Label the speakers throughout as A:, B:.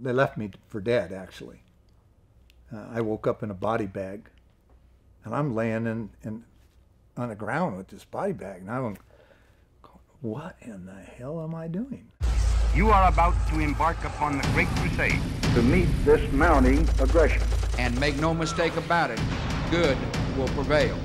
A: they left me for dead, actually. I woke up in a body bag, and I'm laying on the ground with this body bag, and I'm going, what in the hell am I doing?
B: You are about to embark upon the Great Crusade.
C: To meet this mounting aggression.
D: And make no mistake about it, good will prevail.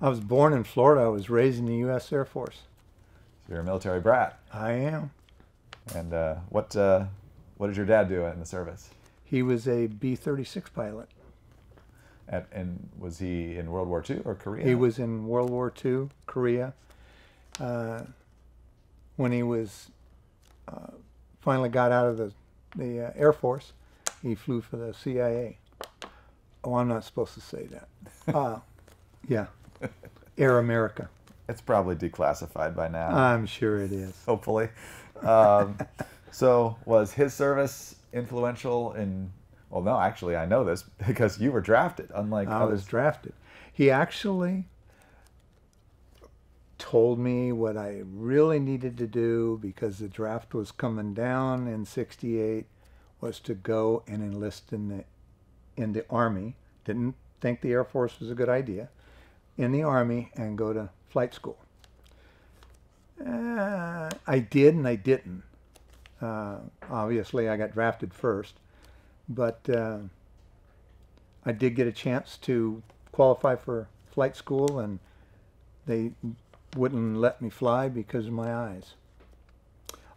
A: I was born in Florida. I was raised in the U.S. Air Force.
E: So you're a military brat.
A: I am.
E: And what did your dad do in the service?
A: He was a B-36 pilot.
E: And was he in World War II or Korea?
A: He was in World War II, Korea. When he was finally got out of the Air Force, he flew for the CIA. Oh, I'm not supposed to say that. Yeah, Air America.
E: It's probably declassified by now.
A: I'm sure it is.
E: Hopefully. So was his service influential in, well, no, actually I know this because you were drafted, unlike
A: I was drafted. He actually told me what I really needed to do, because the draft was coming down in '68, was to go and enlist in the Army. Didn't think the Air Force was a good idea. In the Army and go to flight school. I did and I didn't. Obviously I got drafted first, but I did get a chance to qualify for flight school, and they wouldn't let me fly because of my eyes.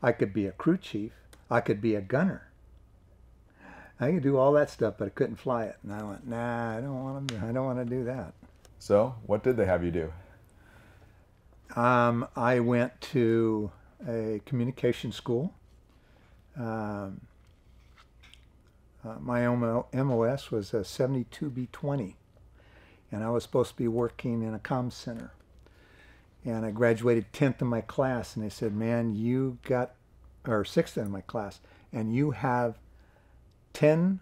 A: I could be a crew chief. I could be a gunner. I could do all that stuff, but I couldn't fly it. And I went, nah, I don't want to do that.
E: So what did they have you do?
A: I went to a communication school. My MOS was a 72B20, and I was supposed to be working in a comms center. And I graduated 10th in my class, and they said, man, you got, or 6th in my class, and you have 10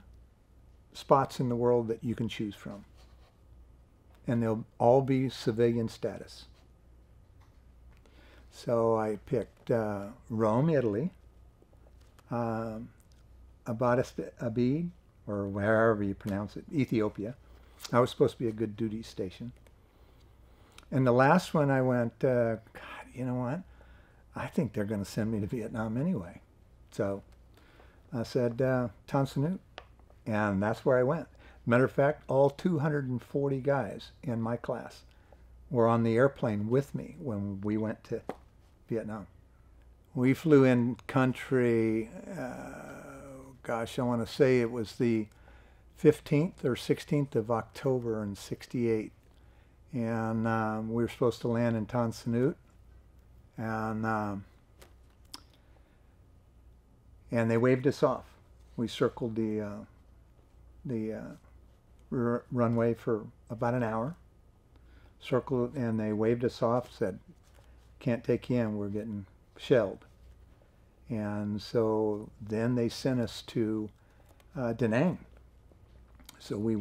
A: spots in the world that you can choose from. And they'll all be civilian status. So I picked Rome, Italy, Abid, or wherever you pronounce it, Ethiopia. I was supposed to be a good duty station. And the last one I went, God, you know what? I think they're going to send me to Vietnam anyway. So I said, Tan Son Nhut. And that's where I went. Matter of fact, all 240 guys in my class were on the airplane with me when we went to Vietnam. We flew in country, gosh, I want to say it was the 15th or 16th of October in '68. And we were supposed to land in Tan Son Nhut. And they waved us off. We circled the runway for about an hour, circled, and they waved us off, said, can't take you in, we're getting shelled. And so then they sent us to Da Nang. So we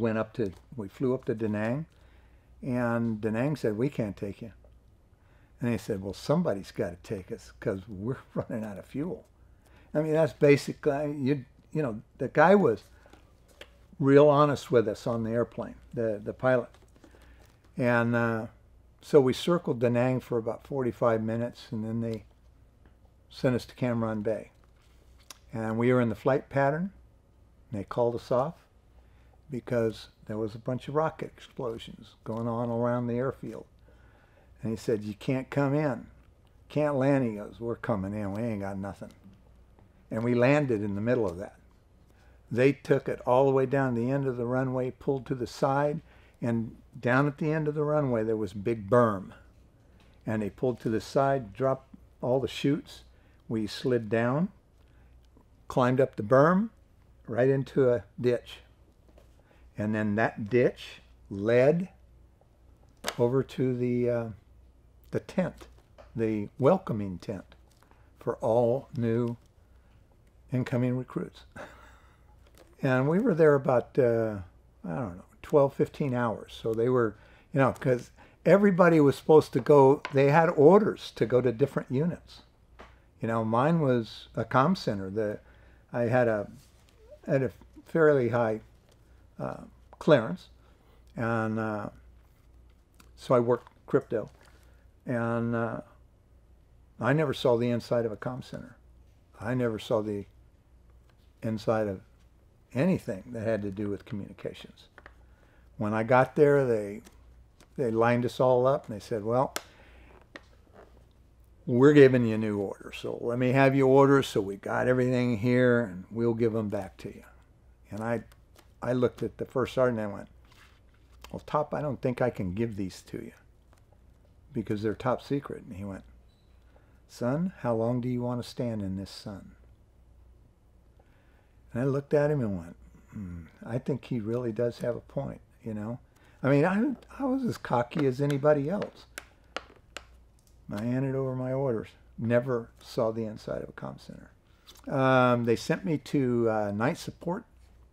A: flew up to Da Nang, and Da Nang said, we can't take you. And they said, well, somebody's got to take us because we're running out of fuel. I mean, that's basically, you know, the guy was real honest with us on the airplane, the pilot. And so we circled Da Nang for about 45 minutes, and then they sent us to Cam Ranh Bay. And we were in the flight pattern, and they called us off because there was a bunch of rocket explosions going on around the airfield. And he said, you can't come in, can't land. He goes, we're coming in, we ain't got nothing. And we landed in the middle of that. They took it all the way down the end of the runway, pulled to the side, and down at the end of the runway there was a big berm. And they pulled to the side, dropped all the chutes. We slid down, climbed up the berm, right into a ditch. And then that ditch led over to the tent, the welcoming tent for all new incoming recruits. And we were there about, I don't know, 12, 15 hours. So they were, you know, because everybody was supposed to go, they had orders to go to different units. Mine was a comm center. I had a fairly high clearance, and so I worked crypto, and I never saw the inside of a comm center. I never saw the inside of anything that had to do with communications. When I got there, they lined us all up and they said, well, we're giving you new orders. So let me have your orders so we got everything here and we'll give them back to you. And I looked at the first sergeant and I went, well, Top, I don't think I can give these to you because they're top secret. And he went, son, how long do you want to stand in this sun? And I looked at him and went, I think he really does have a point, I mean, I was as cocky as anybody else. I handed over my orders. Never saw the inside of a comm center. They sent me to Night Support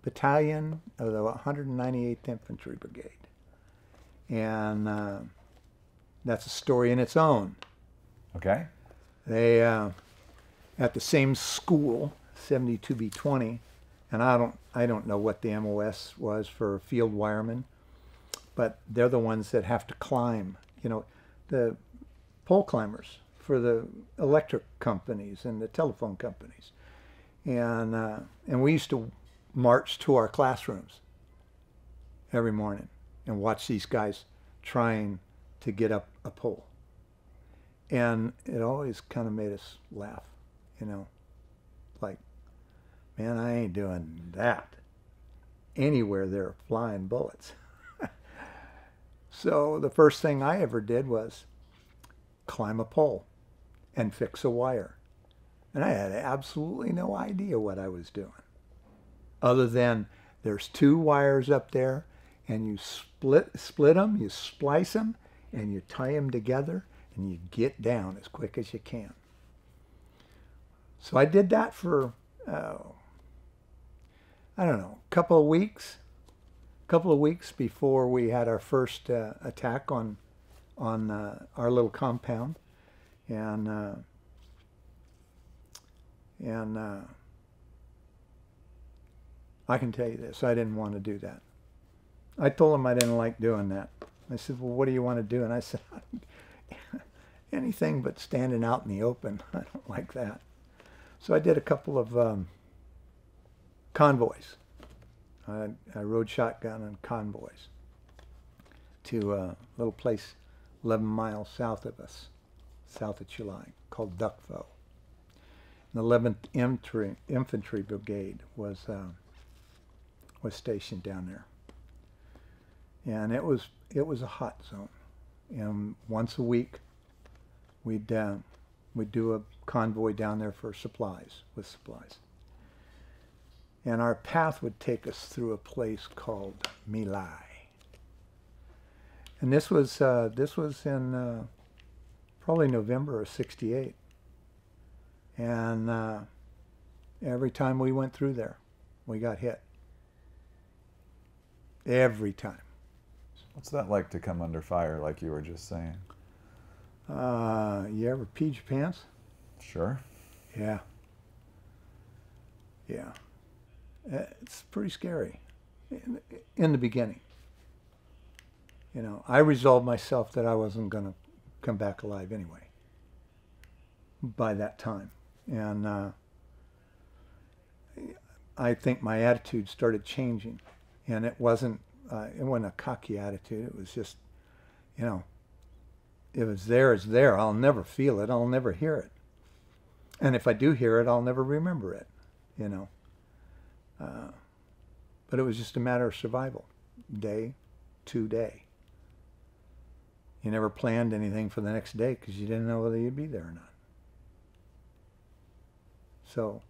A: Battalion of the 198th Infantry Brigade. And that's a story in its own.
E: Okay.
A: They, at the same school, 72B20, and I don't know what the MOS was for field wiremen, but they're the ones that have to climb, the pole climbers for the electric companies and the telephone companies. And we used to march to our classrooms every morning and watch these guys trying to get up a pole. And it always kind of made us laugh, like, man, I ain't doing that. Anywhere there are flying bullets. So the first thing I ever did was climb a pole and fix a wire. And I had absolutely no idea what I was doing. Other than there's two wires up there and you split them, you splice them, and you tie them together and you get down as quick as you can. So I did that for, I don't know, a couple of weeks before we had our first attack on our little compound. And I can tell you this, I didn't want to do that. I told him I didn't like doing that. I said, well, what do you want to do? And I said, anything but standing out in the open. I don't like that. So I did a couple of convoys. I rode shotgun on convoys to a little place 11 miles south of us, south of July, called Duckville. The 11th Infantry Brigade was stationed down there, and it was a hot zone. And once a week, we'd do a convoy down there for supplies. And our path would take us through a place called My Lai. And this was in probably November of '68. And every time we went through there, we got hit. Every time.
E: What's that like to come under fire, like you were just saying?
A: You ever peed your pants?
E: Sure.
A: Yeah. It's pretty scary in the beginning. I resolved myself that I wasn't going to come back alive anyway by that time. And I think my attitude started changing. And it wasn't a cocky attitude. It was just, if it's there, it's there. I'll never feel it. I'll never hear it. And if I do hear it, I'll never remember it, But it was just a matter of survival, day to day. You never planned anything for the next day because you didn't know whether you'd be there or not. So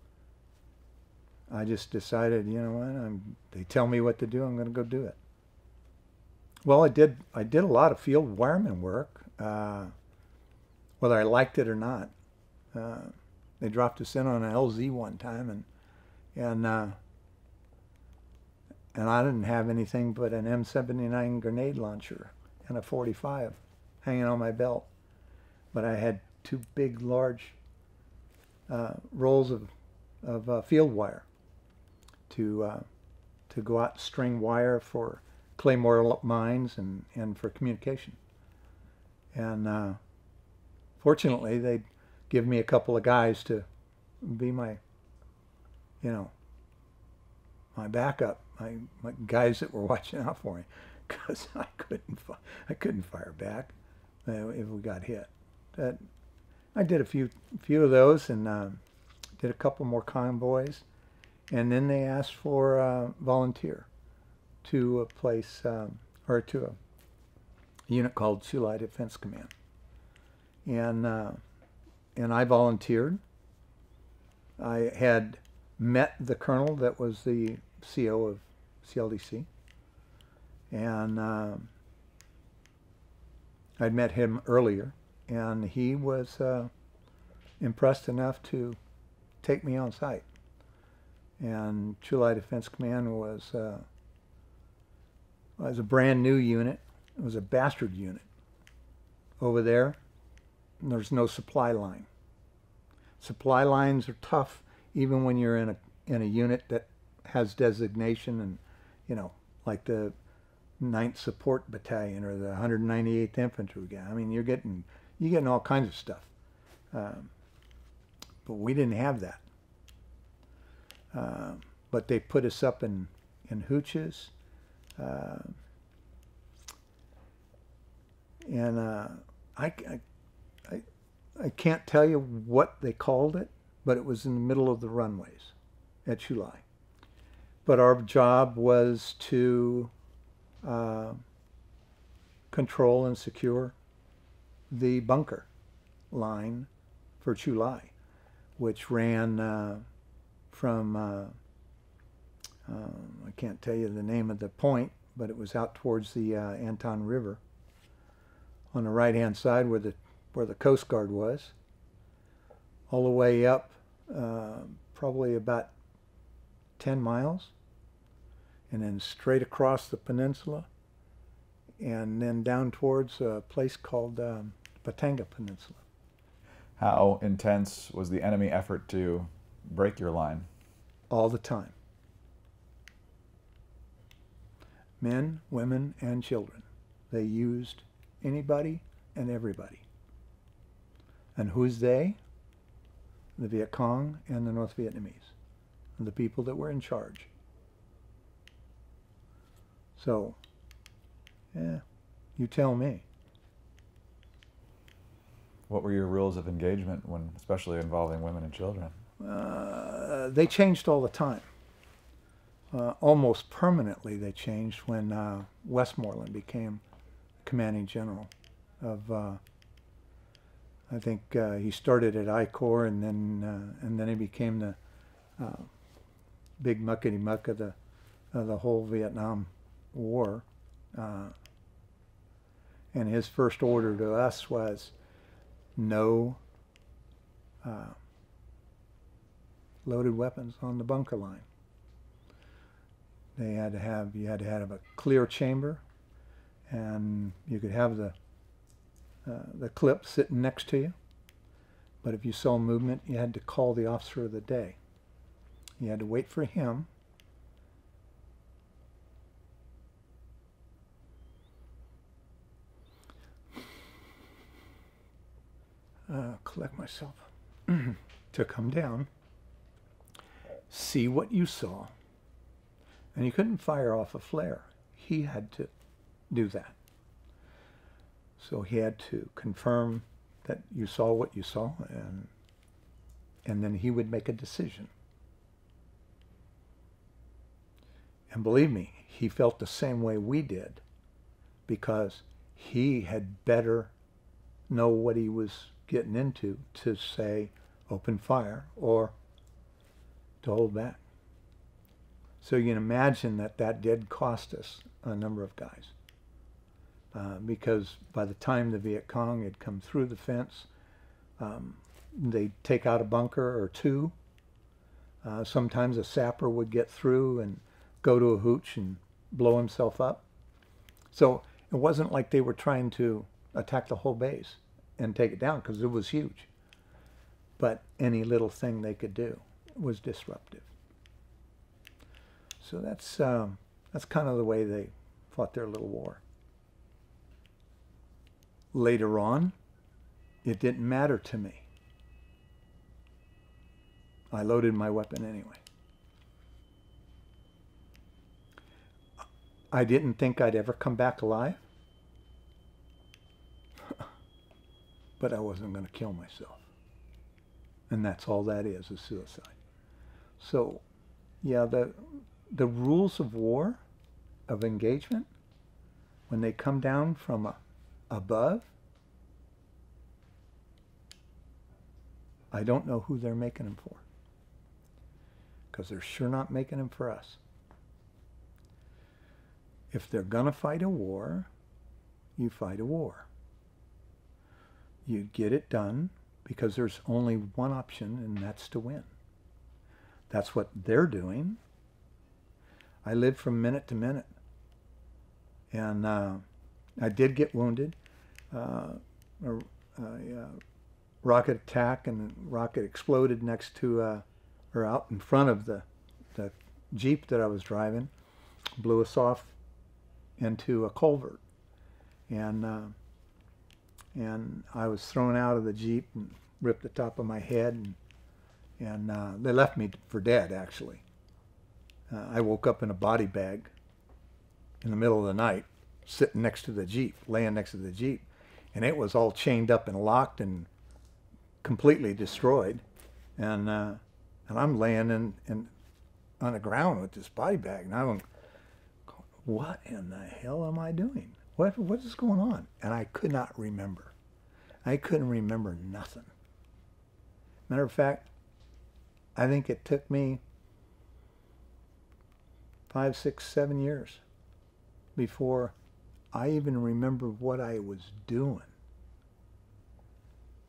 A: I just decided, they tell me what to do, I'm going to go do it. Well, I did a lot of field wireman work, whether I liked it or not. They dropped us in on an LZ one time, and I didn't have anything but an M79 grenade launcher and a .45 hanging on my belt. But I had two big, large rolls of field wire to go out and string wire for claymore mines and for communication. And fortunately, they'd give me a couple of guys to be my, my backup, my guys that were watching out for me, because I couldn't fire back if we got hit. I did a few of those, and did a couple more convoys, and then they asked for a volunteer to a place or to a unit called July Defense Command, and I volunteered. I had met the colonel that was the CO of CLDC, and I'd met him earlier, and he was impressed enough to take me on site. And July Defense Command was a brand new unit. It was a bastard unit. Over there, there's no supply line. Supply lines are tough even when you're in a unit that has designation, and like the 9th Support Battalion or the 198th Infantry. I mean, you're getting all kinds of stuff. But we didn't have that. But they put us up in hooches, and I can't tell you what they called it, but it was in the middle of the runways at Chulai. But our job was to control and secure the bunker line for Chulai, which ran from, I can't tell you the name of the point, but it was out towards the Anton River on the right-hand side where the Coast Guard was, all the way up probably about 10 miles, and then straight across the peninsula, and then down towards a place called Batanga Peninsula.
E: How intense was the enemy effort to break your line?
A: All the time. Men, women, and children. They used anybody and everybody. And who's they? The Viet Cong and the North Vietnamese, the people that were in charge. So, yeah, you tell me.
E: What were your rules of engagement when, especially involving women and children?
A: They changed all the time. Almost permanently they changed when Westmoreland became commanding general of, I think he started at I Corps, and then he became the big muckety-muck of the whole Vietnam War. And his first order to us was no loaded weapons on the bunker line. You had to have a clear chamber, and you could have the clip sitting next to you. But if you saw movement, you had to call the officer of the day. You had to wait for him. Collect myself to come down, see what you saw, and you couldn't fire off a flare. He had to do that. So he had to confirm that you saw what you saw, and then he would make a decision. And believe me, he felt the same way we did, because he had better know what he was getting into to say open fire or to hold back. So you can imagine that did cost us a number of guys, because by the time the Viet Cong had come through the fence, they'd take out a bunker or two. Sometimes a sapper would get through and go to a hooch and blow himself up. So it wasn't like they were trying to attack the whole base and take it down, because it was huge. but any little thing they could do was disruptive. So that's kind of the way they fought their little war. Later on, it didn't matter to me. I loaded my weapon anyway. I didn't think I'd ever come back alive, but I wasn't going to kill myself. And that's all that is suicide. So, yeah, the rules of war, of engagement, when they come down from above, I don't know who they're making them for. Because they're sure not making them for us. If they're going to fight a war, you fight a war. You get it done because there's only one option, and that's to win. That's what they're doing. I live from minute to minute. And I did get wounded. A rocket attack, and the rocket exploded next to, or out in front of the Jeep that I was driving, blew us off into a culvert. And I was thrown out of the Jeep and ripped the top of my head, and they left me for dead, actually. I woke up in a body bag in the middle of the night, sitting next to the Jeep, laying next to the Jeep, and it was all chained up and locked and completely destroyed. And I'm laying on the ground with this body bag, and I'm, what in the hell am I doing? What is going on? And I could not remember. I couldn't remember nothing. Matter of fact, I think it took me 5, 6, 7 years before I even remembered what I was doing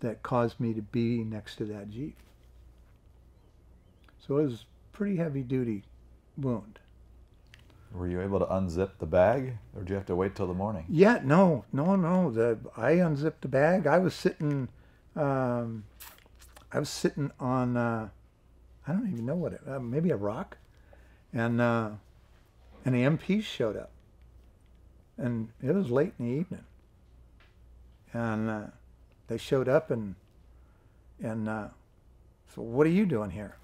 A: that caused me to be next to that Jeep. So it was a pretty heavy duty wound.
E: Were you able to unzip the bag, or did you have to wait till the morning?
A: Yeah, no. I unzipped the bag. I was sitting on, I don't even know what it, maybe a rock, and the MPs showed up, and it was late in the evening, and they showed up and so what are you doing here?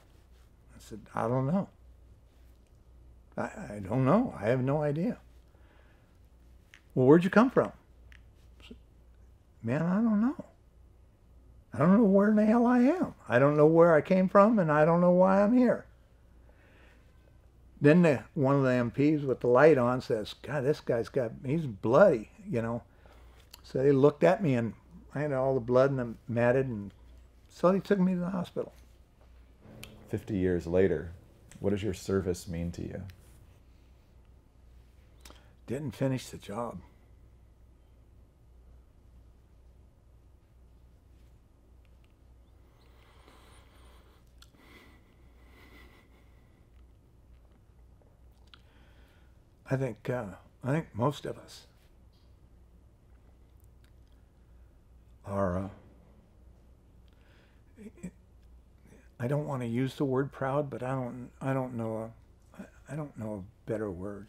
A: I said, I don't know. I don't know. I have no idea. Well, where'd you come from? I said, man, I don't know. I don't know where in the hell I am. I don't know where I came from, and I don't know why I'm here. Then one of the MPs with the light on says, God, this guy's he's bloody, you know. So they looked at me, and I had all the blood and I'm matted, and so they took me to the hospital.
E: 50 years later, what does your service mean to you?
A: Didn't finish the job. I think most of us are. I don't want to use the word proud, but I don't know a better word.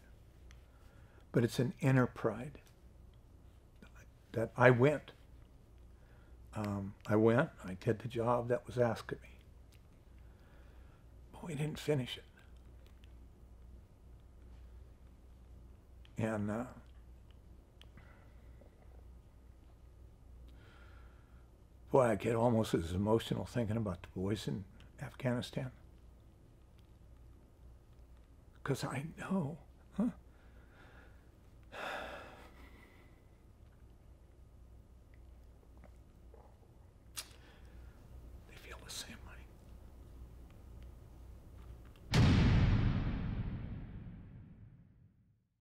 A: But it's an inner pride that I went. I did the job that was asked of me. But we didn't finish it. And boy, I get almost as emotional thinking about the boys in Afghanistan. Because I know,